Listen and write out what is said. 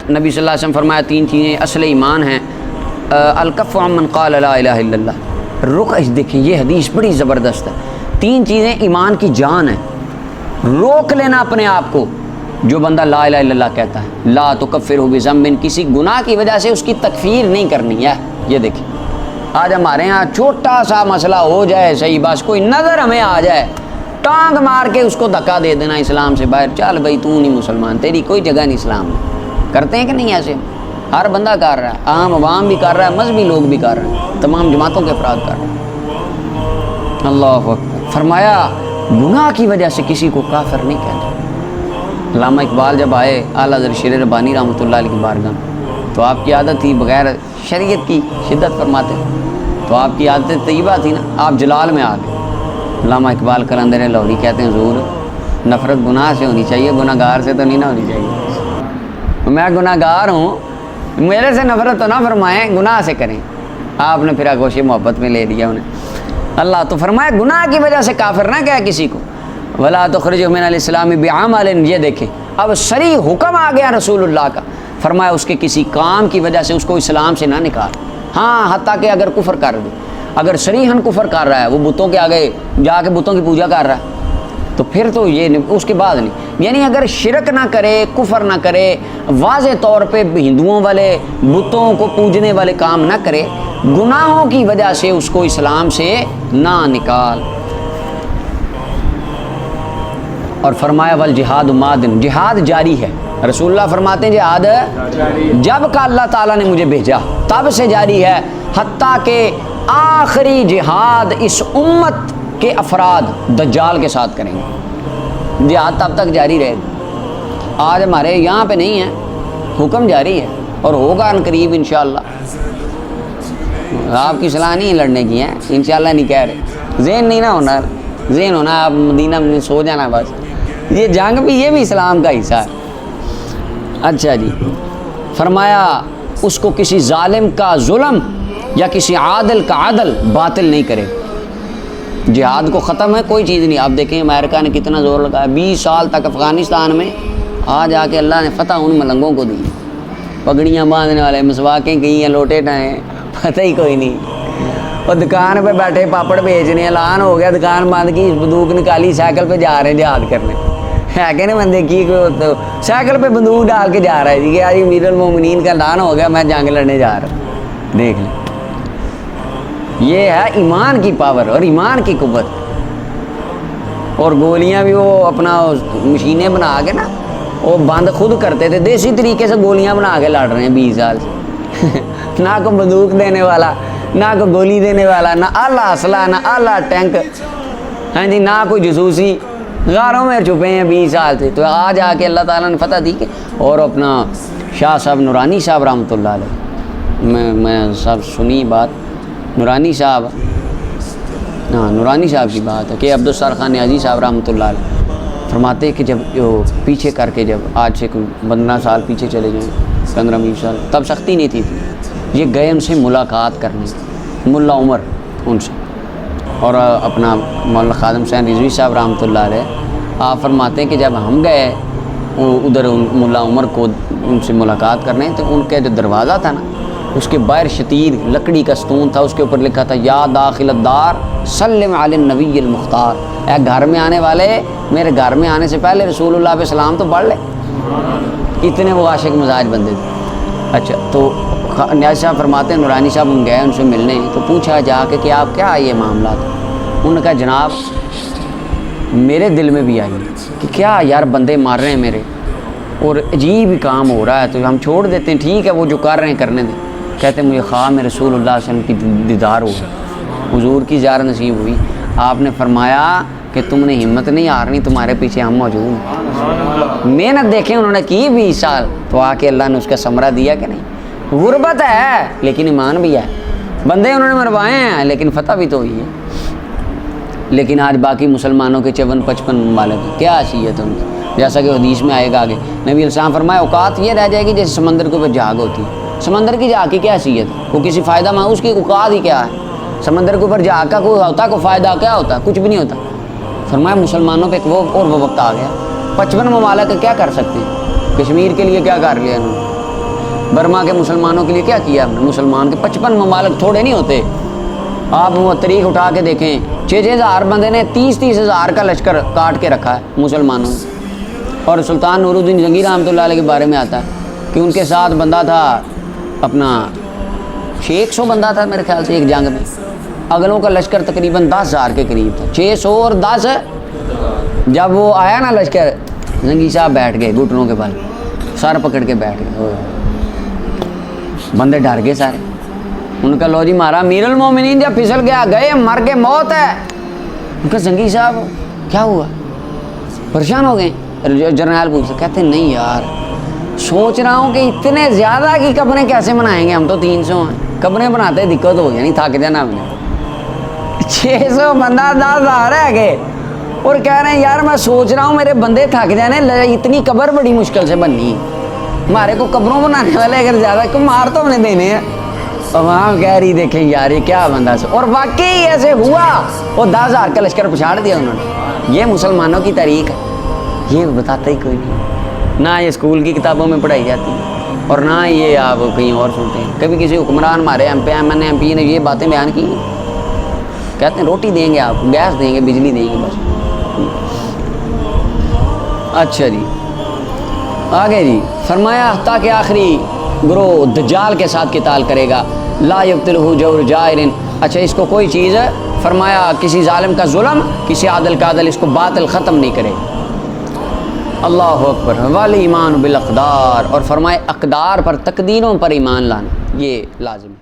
نبی صلی اللہ علیہ وسلم فرمایا 3 چیزیں اصل ایمان ہیں. الکف عمن قال لا الہ الا اللہ. دیکھیں یہ حدیث بڑی زبردست ہے. 3 چیزیں ایمان کی جان ہیں. روک لینا اپنے آپ کو جو بندہ لا الہ الا اللہ کہتا ہے. لا تکفرہ بذنب، کسی گناہ کی وجہ سے اس کی تکفیر نہیں کرنی ہے. یہ دیکھیں آج ہمارے ہاں چھوٹا سا مسئلہ ہو جائے صحیح، بس کوئی نظر ہمیں آ جائے ٹانگ مار کے اس کو دھکا دے دینا اسلام سے باہر. چل بھائی تو نہیں مسلمان، تیری کوئی جگہ نہیں اسلام میں. کرتے ہیں کہ نہیں ایسے؟ ہر بندہ کر رہا ہے، عام عوام بھی کر رہا ہے، مذہبی لوگ بھی کر رہے ہیں، تمام جماعتوں کے افراد کر رہے ہیں. اللہ اکبر. فرمایا گناہ کی وجہ سے کسی کو کافر نہیں کہنا. علامہ اقبال جب آئے اعلیٰ حضرت شیر ربانی رحمۃ اللہ علیہ کی بارگاہ، تو آپ کی عادت تھی بغیر شریعت کی شدت فرماتے، تو آپ کی عادت طیبہ تھی نا، آپ جلال میں آ گئے. علامہ اقبال قلندر لاہوری کہتے ہیں حضور نفرت گناہ سے ہونی چاہیے، گناہ گار سے تو نہیں نہ ہونی چاہیے. میں گناہ گار ہوں، میرے سے نفرت تو نہ فرمائیں، گناہ سے کریں. آپ نے پھر آگوش محبت میں لے دیا انہیں. اللہ تو فرمایا گناہ کی وجہ سے کافر نہ کہے کسی کو. ولا تخرجوا من الاسلام بعمل. یہ دیکھیں اب صریح حکم آ گیا رسول اللہ کا. فرمایا اس کے کسی کام کی وجہ سے اس کو اسلام سے نہ نکال. ہاں حتیٰ کہ اگر کفر کر دے، اگر صریحاً کفر کر رہا ہے، وہ بتوں کے آگے جا کے بتوں کی پوجا کر رہا ہے، تو پھر تو یہ نہیں، اس کے بعد نہیں. یعنی اگر شرک نہ کرے، کفر نہ کرے، واضح طور پہ ہندوؤں والے بتوں کو پوجنے والے کام نہ کرے، گناہوں کی وجہ سے اس کو اسلام سے نہ نکال. اور فرمایا والجہاد مادن، جہاد جاری ہے. رسول اللہ فرماتے ہیں جہاد جب کا اللہ تعالیٰ نے مجھے بھیجا تب سے جاری ہے، حتیٰ کہ آخری جہاد اس امت کے افراد دجال کے ساتھ کریں گے. جہاد تب تک جاری رہے گا. آج ہمارے یہاں پہ نہیں ہے، حکم جاری ہے اور ہوگا ان قریب انشاءاللہ. آپ کی صلاح نہیں لڑنے کی ہے، انشاءاللہ نہیں کہہ رہے. ذہن نہیں نہ ہونا، ذہن ہونا آپ مدینہ میں سو جانا بس. یہ جنگ بھی، یہ بھی اسلام کا حصہ ہے. اچھا جی، فرمایا اس کو کسی ظالم کا ظلم یا کسی عادل کا عدل باطل نہیں کرے. جہاد کو ختم ہے کوئی چیز نہیں. آپ دیکھیں امریکہ نے کتنا زور لگایا 20 سال تک افغانستان میں. آج آ کے اللہ نے فتح ان ملنگوں کو دی. پگڑیاں باندھنے والے مسواکیں کی ہیں، لوٹے ٹائیں، پتہ ہی کوئی نہیں. اور دکان پہ بیٹھے پاپڑ بیچنے، اعلان ہو گیا دکان بند کی، بندوق نکالی، سائیکل پہ جا رہے ہیں جہاد کرنے. ہے کہ نہیں بندے کی سائیکل پہ بندوق ڈال کے جا رہا ہے جی کہ آج امیر المومنین کا اعلان ہو گیا میں جنگ لڑنے جا رہا ہوں. دیکھ لیں، یہ ہے ایمان کی پاور اور ایمان کی قوت. اور گولیاں بھی وہ اپنا مشینیں بنا کے نا وہ بند خود کرتے تھے، دیسی طریقے سے گولیاں بنا کے لڑ رہے ہیں 20 سال سے. نہ کوئی بندوق دینے والا، نہ کوئی گولی دینے والا، نہ اعلیٰ اسلحہ، نہ اعلیٰ ٹینک، ہاں جی، نہ کوئی جاسوسی. غاروں میں چھپے ہیں 20 سال سے. تو آج آ کے اللہ تعالیٰ نے فتح دی کہ. اور اپنا شاہ صاحب نورانی صاحب رحمۃ اللہ علیہ، میں سب سنی بات نورانی صاحب، ہاں نورانی صاحب کی بات ہے کہ عبدالستار خان نیازی صاحب رحمۃ اللہ علیہ فرماتے کہ جب پیچھے کر کے، جب آج سے 15 سال پیچھے چلے جائیں، 15-20 سال، تب سختی نہیں تھی. یہ گئے ان سے ملاقات کرنے، ملا عمر ان سے، اور اپنا مولانا خادم حسین رضوی صاحب رحمۃ اللہ علیہ. آپ فرماتے ہیں کہ جب ہم گئے ادھر ملا عمر کو ان سے ملاقات کرنے، تو ان کا جو دروازہ تھا نا، اس کے باہر شتیر لکڑی کا ستون تھا، اس کے اوپر لکھا تھا یا داخل الدار سلم علی النبی المختار. اے گھر میں آنے والے، میرے گھر میں آنے سے پہلے رسول اللہ پہ سلام تو پڑھ لے. اتنے وہ عاشق مزاج بندے تھے. اچھا، تو نیاز صاحب فرماتے ہیں نورانی صاحب ہم گئے ان سے ملنے، تو پوچھا جا کے کہ آپ کیا یہ معاملات. انہوں نے کہا جناب میرے دل میں بھی آئی کہ کیا یار بندے مار رہے ہیں میرے، اور عجیب ہی کام ہو رہا ہے، تو ہم چھوڑ دیتے ہیں، ٹھیک ہے وہ جو کر رہے ہیں کرنے دیں. کہتے ہیں مجھے خواب میں رسول اللہ صلی اللہ علیہ وسلم کی دیدار ہوا، حضور کی زیارت نصیب ہوئی. آپ نے فرمایا کہ تم نے ہمت نہیں ہارنی، تمہارے پیچھے ہم موجود ہیں. محنت دیکھیں انہوں نے کی 20 سال، تو آ کے اللہ نے اس کا ثمرہ دیا کہ نہیں. غربت ہے لیکن ایمان بھی ہے، بندے انہوں نے مروائے ہیں لیکن فتح بھی تو ہوئی ہے. لیکن آج باقی مسلمانوں کے 54-55 ممالک کیا حیثیت ہے ان کی، جیسا کہ حدیث میں آئے گا آگے. نبی علیہ السلام فرمایا اوقات یہ رہ جائے گی جیسے سمندر کے اوپر جھاگ ہوتی ہے. سمندر کی جھاگ کی کیا حیثیت ہے؟ وہ کسی فائدہ میں اس کی اوقات ہی کیا ہے؟ سمندر کے اوپر جھاگ کا کوئی ہوتا، کوئی فائدہ کیا ہوتا؟ کچھ بھی نہیں ہوتا. فرمایا مسلمانوں پہ وہ وقت آ گیا. 55 ممالک کیا کر سکتے ہیں؟ کشمیر کے لیے کیا کر لیا انہوں نے؟ برما کے مسلمانوں کے لیے کیا کیا ہم نے؟ مسلمان کے 55 ممالک تھوڑے نہیں ہوتے. آپ وہ تاریخ اٹھا کے دیکھیں، 6,000 بندے نے 30,000 کا لشکر کاٹ کے رکھا ہے مسلمانوں نے. اور سلطان نور الدین جہانگیر رحمۃ اللہ علیہ کے بارے میں آتا ہے کہ ان کے ساتھ بندہ تھا اپنا 600 بندہ تھا میرے خیال سے ایک جنگ میں. اگلوں کا لشکر تقریباً 10,000 کے قریب تھا. 600 اور 10 جب وہ آیا نا لشکر، جہانگیر صاحب بیٹھ گئے گھٹنوں کے بل، سر پکڑ کے بیٹھ گئے. بندے ڈر گئے سارے. ان کا لو جی مارا امیر المومنین جب پھسل گیا، گئے مر کے موت ہے. ان کا جہانگیر صاحب کیا ہوا؟ پریشان ہو گئے. جرنیل پوچھتے، کہتے نہیں یار سوچ رہا ہوں کہ اتنے زیادہ کی قبریں کیسے بنائیں گے، ہم تو 300 ہیں، قبریں بناتے دقت ہو گئی، نہیں تھک جانا ہم نے. 600 بندہ 10,000 ہے گئے اور کہہ رہے ہیں یار میں سوچ رہا ہوں میرے بندے تھک جانے، اتنی قبر بڑی مشکل سے بننی ہے، ہمارے کو قبروں بنانے والے اگر زیادہ کو مار تو ہمیں دینے ہیں. اور وہاں کہہ رہی دیکھیں یار یہ کیا بندہ سے. اور واقعی ایسے ہوا، وہ 10,000 کا لشکر پچھاڑ دیا انہوں نے. یہ مسلمانوں کی تاریخ ہے، یہ بتاتا ہی کوئی نہیں. نہ یہ اسکول کی کتابوں میں پڑھائی جاتی ہے اور نہ یہ آپ کہیں اور سنتے ہیں. کبھی کسی حکمران ہمارے ایم پی نے یہ باتیں بیان کی، کہتے ہیں روٹی دیں گے آپ کو، گیس دیں گے، بجلی دیں گے بس. اچھا جی آگے جی فرمایا تاکہ آخری گروہ دجال کے ساتھ قتال کرے گا. لا یبطلہ جور جائر. اچھا اس کو کوئی چیز فرمایا کسی ظالم کا ظلم، کسی عادل کا عدل، اس کو باطل ختم نہیں کرے. اللہ اکبر. وال ایمان بالاقدار، اور فرمائے اقدار پر، تقدیروں پر ایمان لانا یہ لازم.